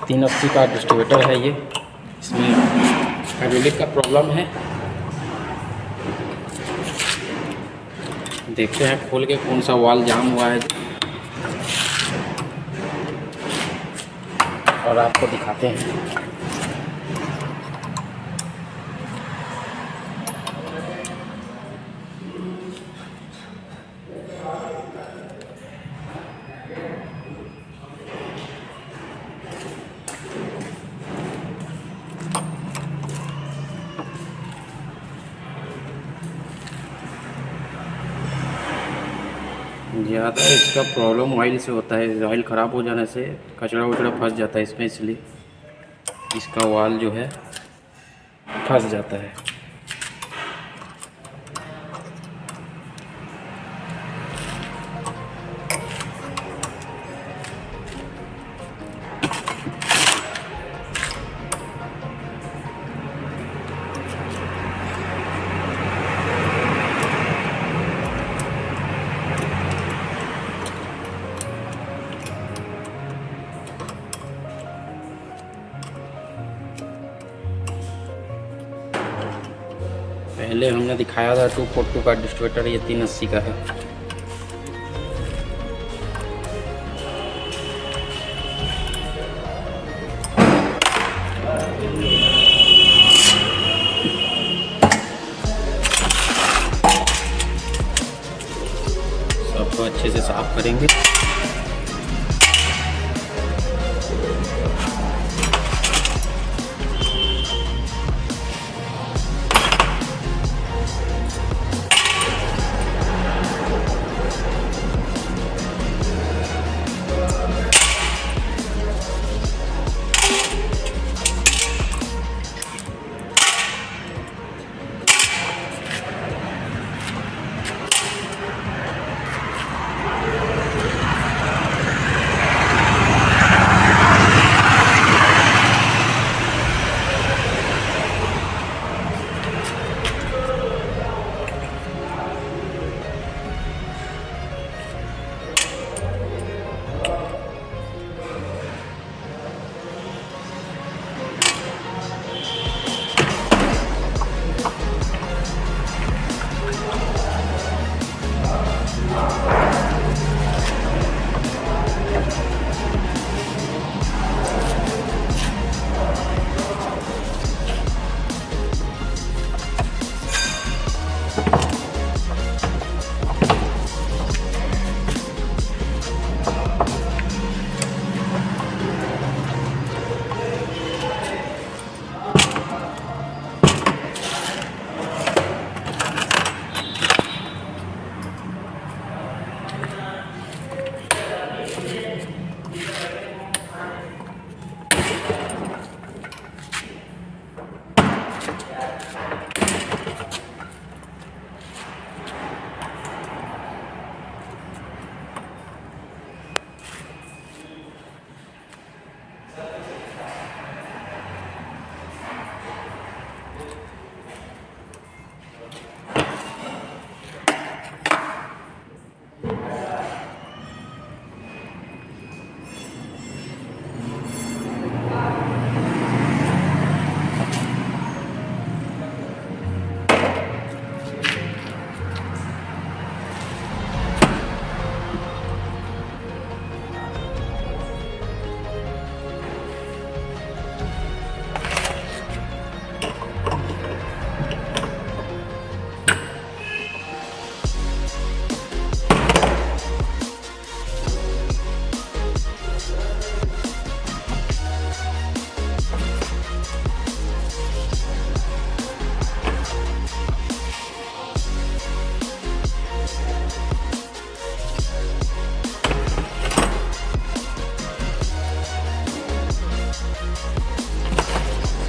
380 का डिस्ट्रीब्यूटर है ये। इसमें हाइड्रोलिक का प्रॉब्लम है। देखते हैं खोल के कौन सा वाल्व जाम हुआ है और आपको दिखाते हैं। ज़्यादा इसका प्रॉब्लम ऑयल से होता है। ऑयल ख़राब हो जाने से कचरा वचड़ा फंस जाता है इसमें, इसलिए इसका वाल जो है फंस जाता है। पहले हमने दिखाया था 242 का डिस्ट्रीब्यूटर, ये 380 का है। सबको अच्छे से साफ करेंगे।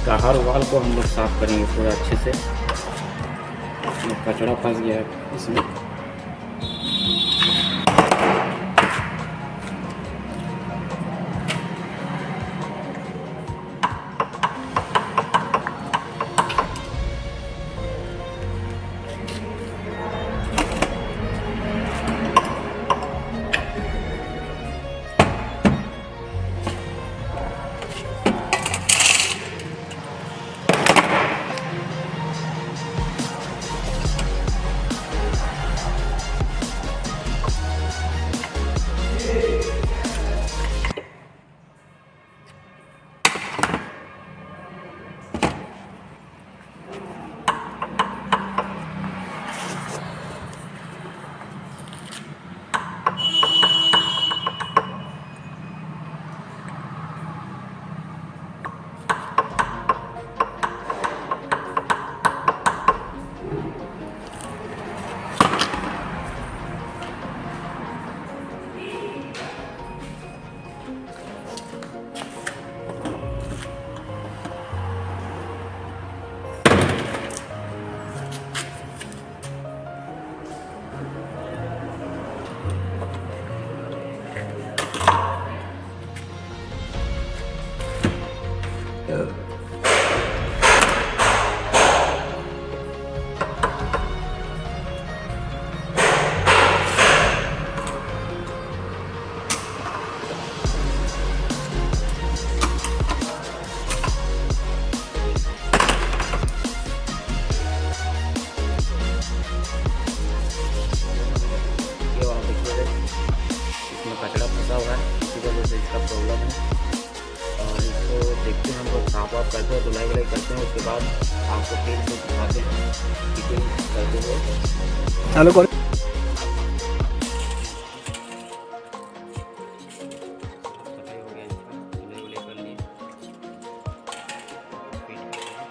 का हर वाल को हम लोग साफ़ करेंगे पूरा अच्छे से। कचरा फंस गया है इसमें। करते हैं, धुलाई वुलाई करते हैं, उसके बाद आपको फिर से दिखाते हैं फिटिंग करते हुए। चालू कर। सफाई हो गया इसका, धुलाई वुलाई कर लिए, फिट कर दिया।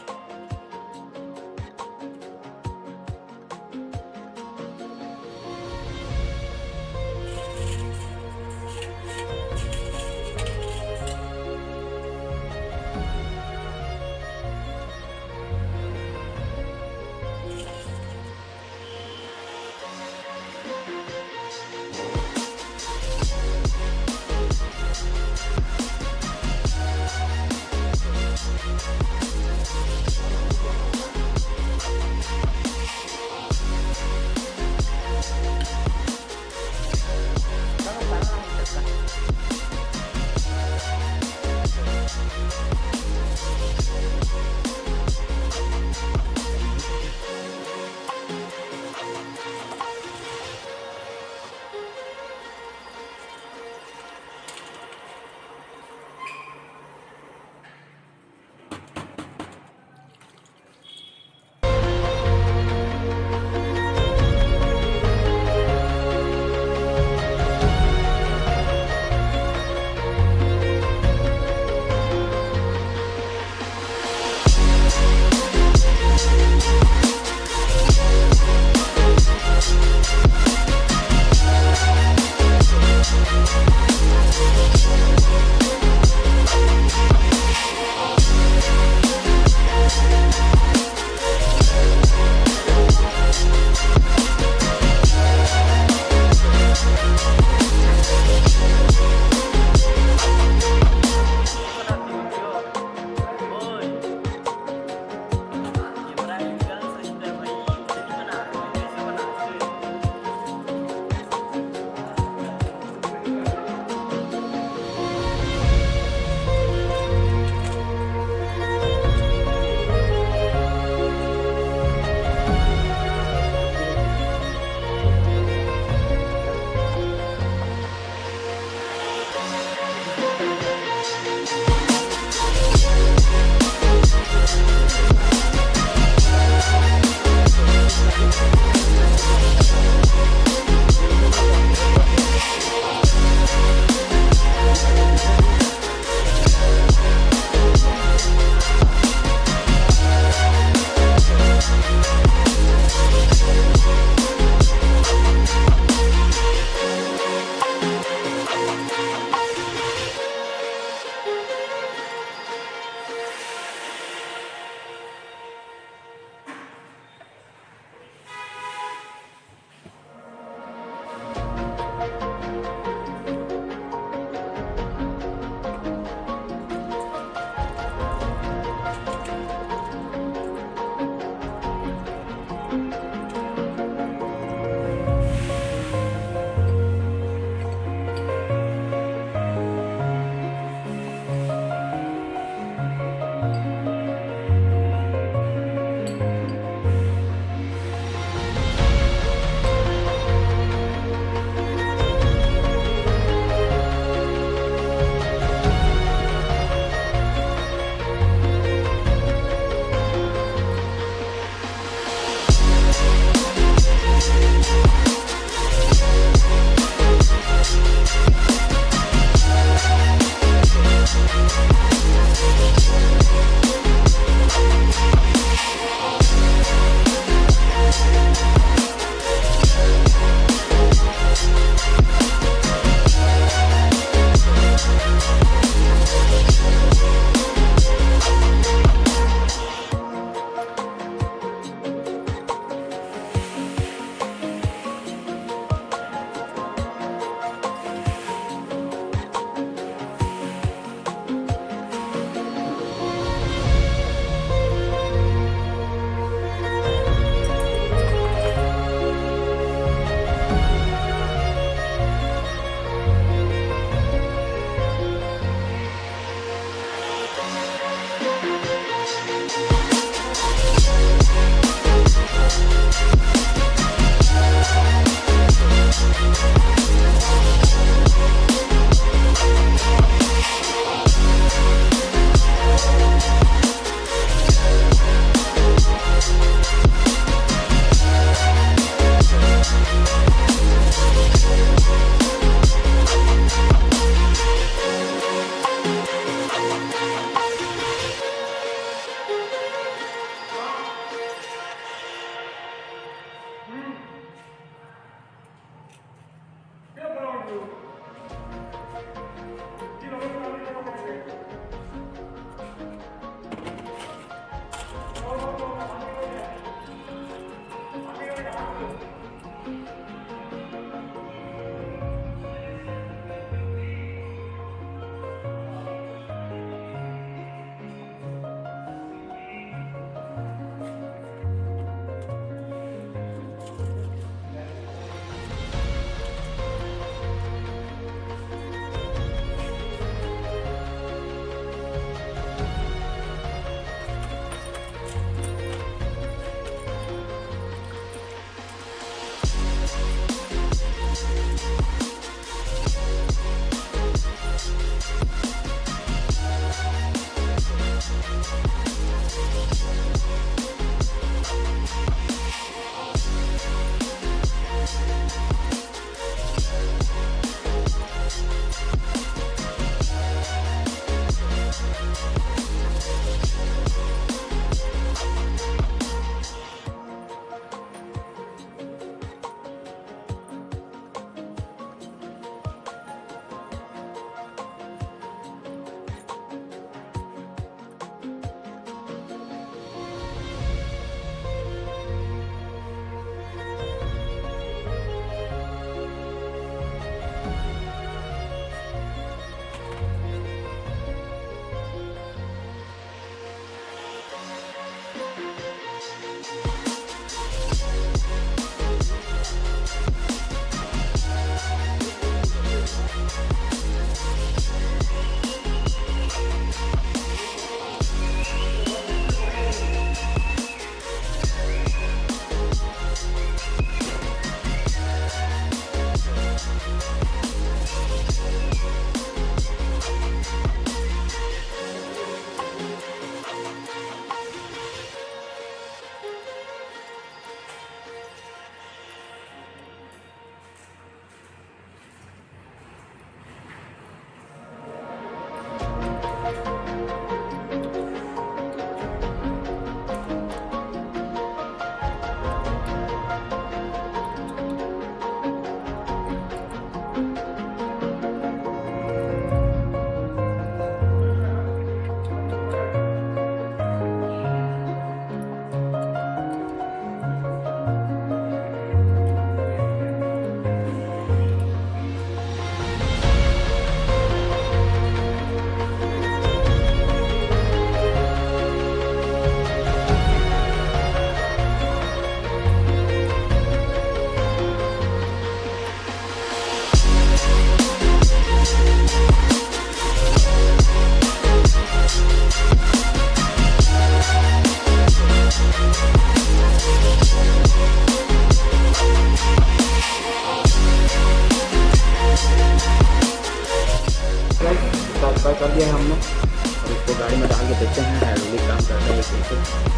सफाई कर दिया है हमने और इसको गाड़ी में डाल के देखते हैं हाइड्रोलिक काम करता है कैसे,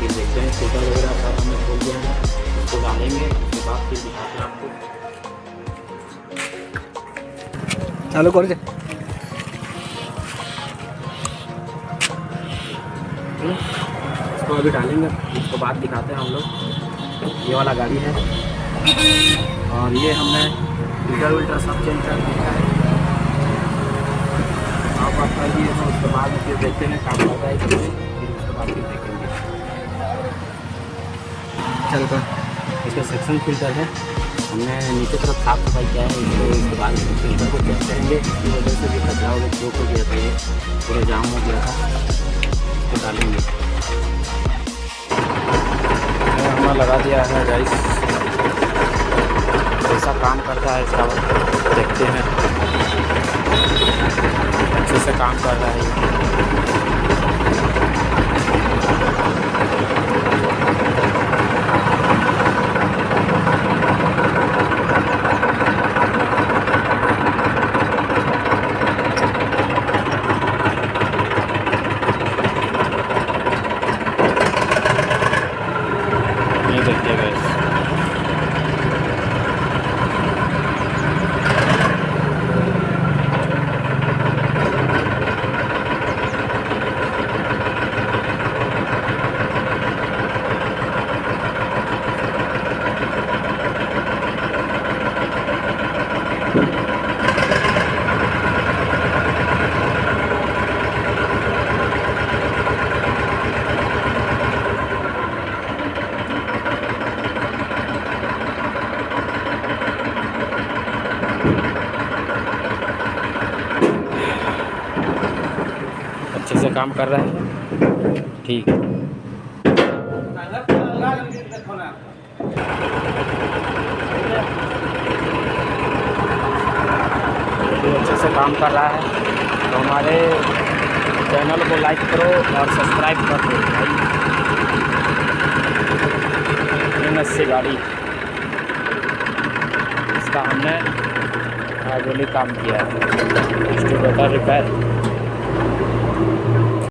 फिर देखते हैं फिल्टर वगैरह सब हमने खोल दिया है, इसको डालेंगे उसके बाद फिर दिखाते हैं आपको। चालू कर दे। इसको अभी डालेंगे, उसके बाद दिखाते हैं हम लोग। ये वाला गाड़ी है और ये हमने फिल्टर विल्टर सब चेंज कर दिया है। आप कर दिए हैं, उसके बाद फिर देखते हैं काम करता है फिर उसके बाद फिर देखेंगे। चल कर। इसका सेक्शन फिल्टर है, हमने नीचे तरफ साफ सफाई किया है इसको, इसके बाद फिल्टर को चेक करेंगे। इसकी वजह से भी कचरा वगैरह चौक हो गया था, ये पूरे जाम हो गया था, इसको डालेंगे। हमने लगा दिया है गाइस, कैसा काम करता है इसका देखते हैं। अच्छे से काम कर रहा है ये। ये देखिए गाइस, अच्छे से काम कर रहा है, ठीक है। ये अच्छे से काम कर रहा है, तो हमारे चैनल को लाइक करो और सब्सक्राइब कर दो भाई। से गाड़ी इसका हमने हाइड्रोलिक काम किया है, डिस्ट्रीब्यूटर रिपेयर।